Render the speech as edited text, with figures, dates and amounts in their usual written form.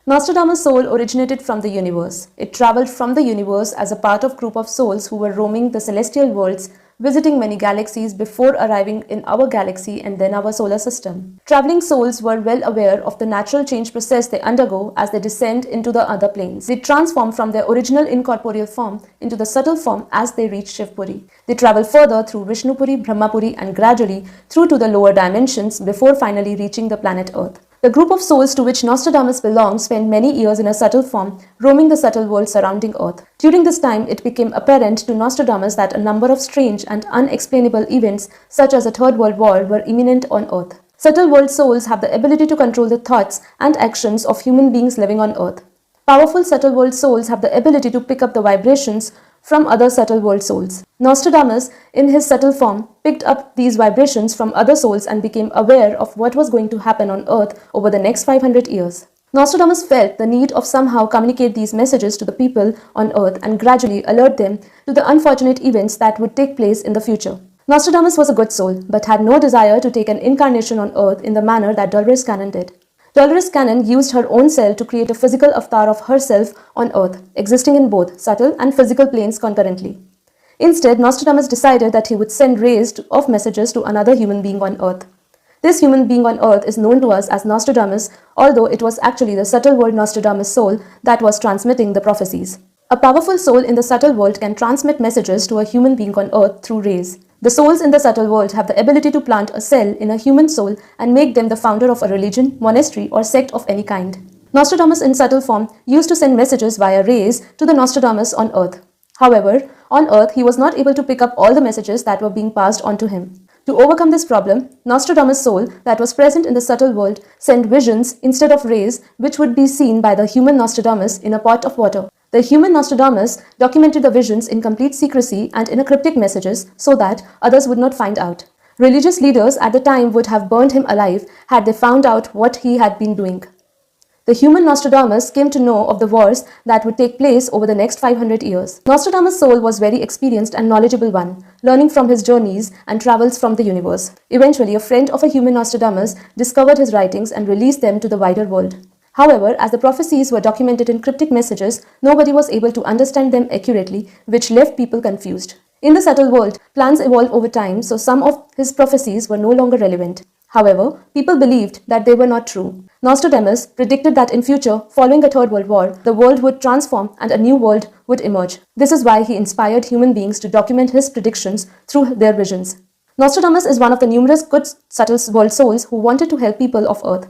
Nostradamus' soul originated from the universe. It traveled from the universe as a part of a group of souls who were roaming the celestial worlds, visiting many galaxies before arriving in our galaxy and then our solar system. Traveling souls were well aware of the natural change process they undergo as they descend into the other planes. They transform from their original incorporeal form into the subtle form as they reach Shivpuri. They travel further through Vishnupuri, Brahmapuri and gradually through to the lower dimensions before finally reaching the planet Earth. The group of souls to which Nostradamus belonged spent many years in a subtle form, roaming the subtle world surrounding Earth. During this time, it became apparent to Nostradamus that a number of strange and unexplainable events, such as a Third World War, were imminent on Earth. Subtle world souls have the ability to control the thoughts and actions of human beings living on Earth. Powerful subtle world souls have the ability to pick up the vibrations from other subtle world souls. Nostradamus, in his subtle form, picked up these vibrations from other souls and became aware of what was going to happen on Earth over the next 500 years. Nostradamus felt the need of somehow communicate these messages to the people on Earth and gradually alert them to the unfortunate events that would take place in the future. Nostradamus was a good soul, but had no desire to take an incarnation on Earth in the manner that Dolores Cannon did. Dolores Cannon used her own cell to create a physical avatar of herself on Earth, existing in both subtle and physical planes concurrently. Instead, Nostradamus decided that he would send rays of messages to another human being on Earth. This human being on Earth is known to us as Nostradamus, although it was actually the subtle world Nostradamus soul that was transmitting the prophecies. A powerful soul in the subtle world can transmit messages to a human being on Earth through rays. The souls in the subtle world have the ability to plant a cell in a human soul and make them the founder of a religion, monastery, or sect of any kind. Nostradamus in subtle form used to send messages via rays to the Nostradamus on Earth. However, on Earth, he was not able to pick up all the messages that were being passed on to him. To overcome this problem, Nostradamus' soul that was present in the subtle world sent visions instead of rays, which would be seen by the human Nostradamus in a pot of water. The human Nostradamus documented the visions in complete secrecy and in cryptic messages so that others would not find out. Religious leaders at the time would have burned him alive had they found out what he had been doing. The human Nostradamus came to know of the wars that would take place over the next 500 years. Nostradamus' soul was very experienced and knowledgeable one, learning from his journeys and travels from the universe. Eventually, a friend of a human Nostradamus discovered his writings and released them to the wider world. However, as the prophecies were documented in cryptic messages, nobody was able to understand them accurately, which left people confused. In the subtle world, plans evolve over time, so some of his prophecies were no longer relevant. However, people believed that they were not true. Nostradamus predicted that in future, following a Third World War, the world would transform and a new world would emerge. This is why he inspired human beings to document his predictions through their visions. Nostradamus is one of the numerous good subtle world souls who wanted to help people of Earth.